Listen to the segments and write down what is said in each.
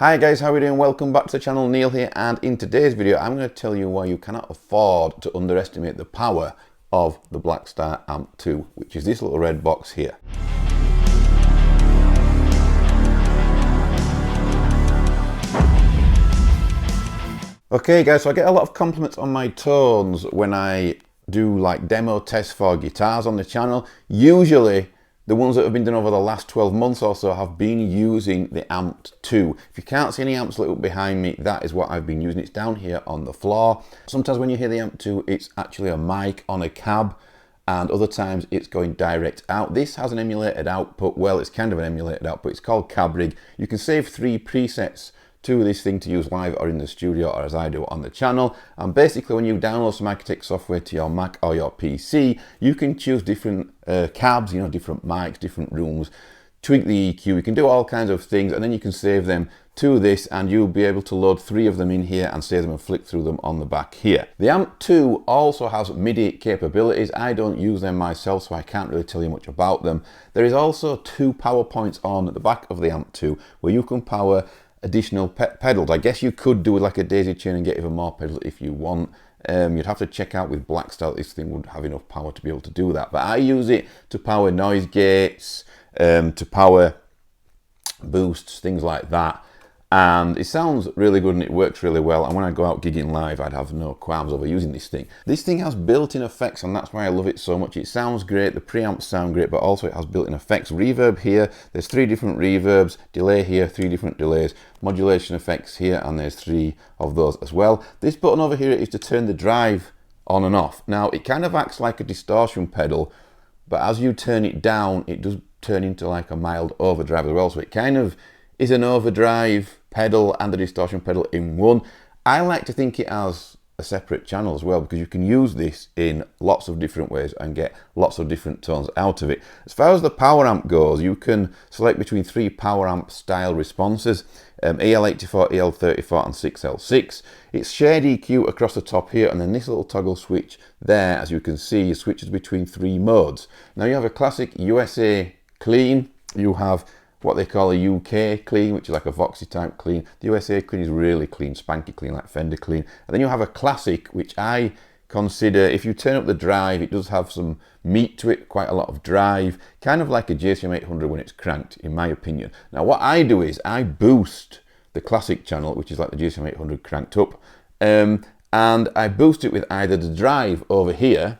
Hi guys, how are we doing? Welcome back to the channel. Neil here, and in today's video I'm going to tell you why you cannot afford to underestimate the power of the Blackstar Amped 2, which is this little red box here. Okay guys, so I get a lot of compliments on my tones when I do like demo tests for guitars on the channel. Usually the ones that have been done over the last 12 months or so have been using the Amped 2. If you can't see any amps lit up behind me, that is what I've been using. It's down here on the floor. Sometimes when you hear the Amped 2, it's actually a mic on a cab, and other times it's going direct out. This has an emulated output. Well, it's kind of an emulated output. It's called CabRig. You can save 3 presets to this thing to use live or in the studio, or as I do on the channel. And basically when you download some Sonicake software to your Mac or your PC, you can choose different cabs, different mics, different rooms, tweak the EQ, you can do all kinds of things, and then you can save them to this, and you'll be able to load 3 of them in here and save them and flick through them on the back here. The Amped 2 also has MIDI capabilities. I don't use them myself, so I can't really tell you much about them. There is also 2 power points on the back of the Amped 2 where you can power additional pedals. I guess you could do like a daisy chain and get even more pedals if you want. You'd have to check out with Blackstar that this thing would have enough power to be able to do that. But I use it to power noise gates, to power boosts, things like that. And it sounds really good and it works really well. And when I go out gigging live, I'd have no qualms over using this thing. This thing has built-in effects, and that's why I love it so much. It sounds great, the preamps sound great, but also it has built-in effects. Reverb here, there's 3 different reverbs. Delay here, 3 different delays. Modulation effects here, and there's 3 of those as well. This button over here is to turn the drive on and off. Now, it kind of acts like a distortion pedal, but as you turn it down, it does turn into like a mild overdrive as well. So it kind of is an overdrive pedal and a distortion pedal in one. I like to think it as a separate channel as well, because you can use this in lots of different ways and get lots of different tones out of it. As far as the power amp goes, you can select between 3 power amp style responses, EL84, EL34 and 6L6. It's shared EQ across the top here, and then this little toggle switch there, as you can see, switches between 3 modes. Now you have a classic USA clean, you have what they call a UK clean, which is like a Voxy type clean. The USA clean is really clean, spanky clean, like Fender clean. And then you have a classic, which I consider, if you turn up the drive, it does have some meat to it, quite a lot of drive, kind of like a JCM 800 when it's cranked, in my opinion. Now what I do is I boost the classic channel, which is like the JCM 800 cranked up, and I boost it with either the drive over here,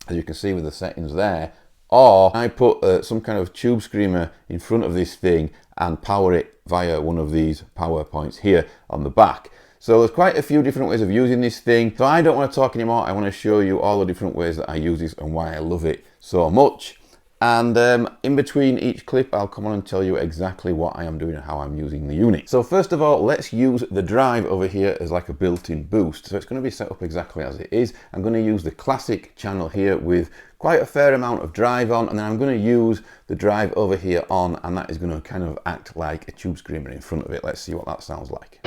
as you can see with the settings there, or I put some kind of tube screamer in front of this thing and power it via one of these power points here on the back. So there's quite a few different ways of using this thing. So I don't want to talk anymore. I want to show you all the different ways that I use this and why I love it so much. And in between each clip, I'll come on and tell you exactly what I am doing and how I'm using the unit. So first of all, let's use the drive over here as like a built-in boost. So it's going to be set up exactly as it is. I'm going to use the classic channel here with quite a fair amount of drive on, and then I'm going to use the drive over here on, and that is going to kind of act like a tube screamer in front of it. Let's see what that sounds like.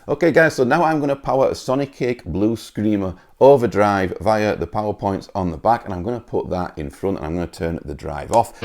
Okay guys, so now I'm going to power a Sonicake Skreamer overdrive via the power points on the back, and I'm going to put that in front, and I'm going to turn the drive off.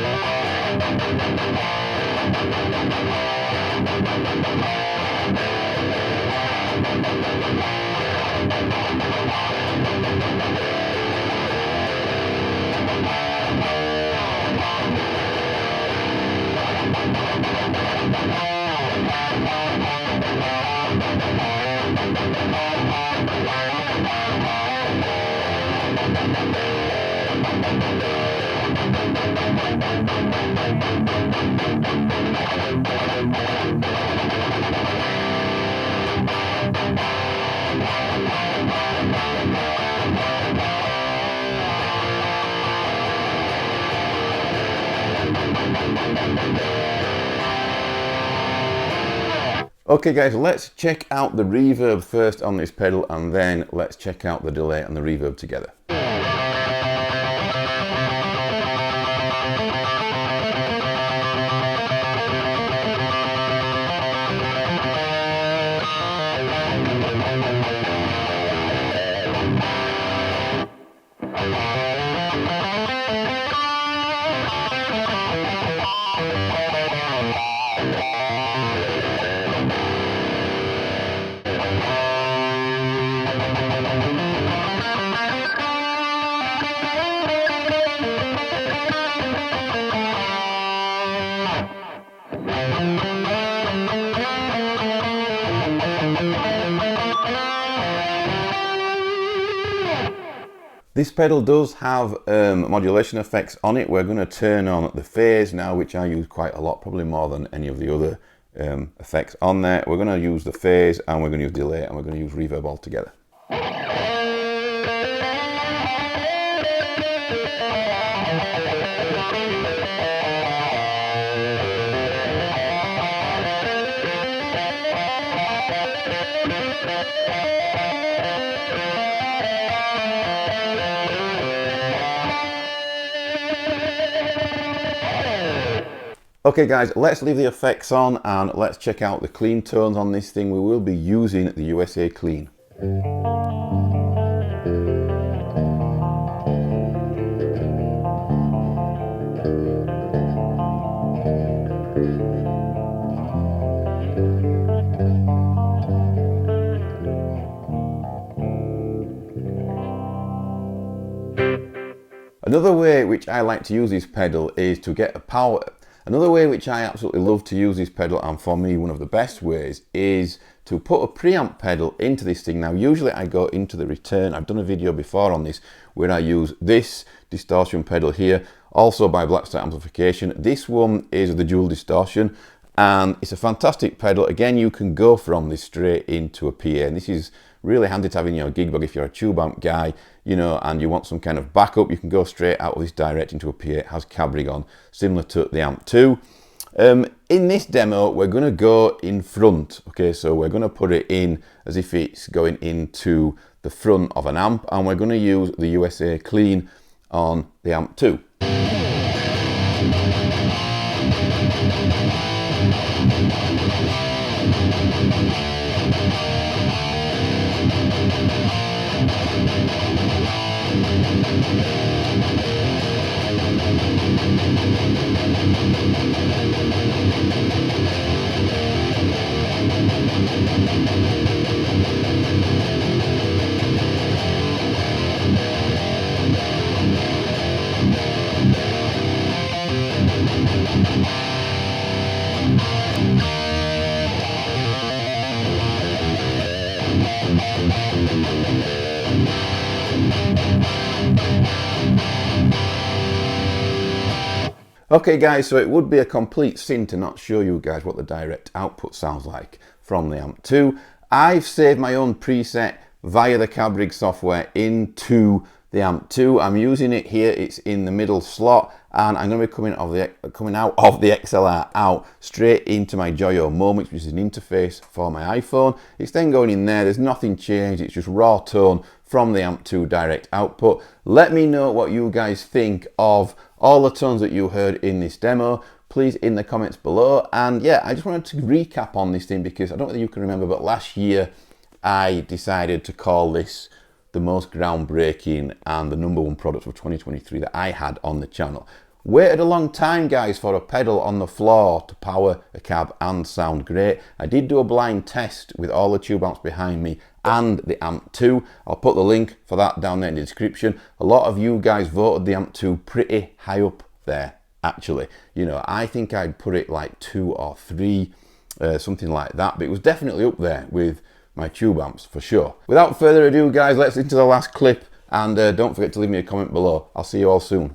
Okay guys, let's check out the reverb first on this pedal, and then let's check out the delay and the reverb together. This pedal does have modulation effects on it. We're going to turn on the phase now, which I use quite a lot, probably more than any of the other effects on there. We're going to use the phase, and we're going to use delay, and we're going to use reverb all together. Okay guys, let's leave the effects on and let's check out the clean tones on this thing. We will be using the USA Clean. Another way which I like to use this pedal is to get a power. Another way which I absolutely love to use this pedal, and for me one of the best ways, is to put a preamp pedal into this thing. Now usually I go into the return. I've done a video before on this where I use this distortion pedal here, also by Blackstar Amplification. This one is the dual distortion, and it's a fantastic pedal. Again, you can go from this straight into a PA, and this is really handy to have in your gig bag if you're a tube amp guy, you know, and you want some kind of backup. You can go straight out of this direct into a PA. It has CabRig on, similar to the Amp 2. In this demo, we're going to go in front. Okay, so we're going to put it in as if it's going into the front of an amp, and we're going to use the USA Clean on the Amp 2. Okay guys, so it would be a complete sin to not show you guys what the direct output sounds like from the Amp 2. I've saved my own preset via the CabRig software into the Amp 2. I'm using it here, it's in the middle slot, and I'm going to be coming out of the XLR out straight into my Joyo Moments, which is an interface for my iPhone. It's then going in there. There's nothing changed, it's just raw tone from the Amp 2 direct output. Let me know what you guys think of all the tones that you heard in this demo, please, in the comments below. And yeah, I just wanted to recap on this thing because I don't know whether you can remember, but last year I decided to call this the most groundbreaking and the #1 product of 2023 that I had on the channel. Waited a long time, guys, for a pedal on the floor to power a cab and sound great. I did do a blind test with all the tube amps behind me and the Amp 2. I'll put the link for that down there in the description. A lot of you guys voted the Amp 2 pretty high up there, actually. You know, I think I'd put it like 2 or 3, something like that, but it was definitely up there with my tube amps for sure. Without further ado guys, let's into the last clip, and don't forget to leave me a comment below. I'll see you all soon.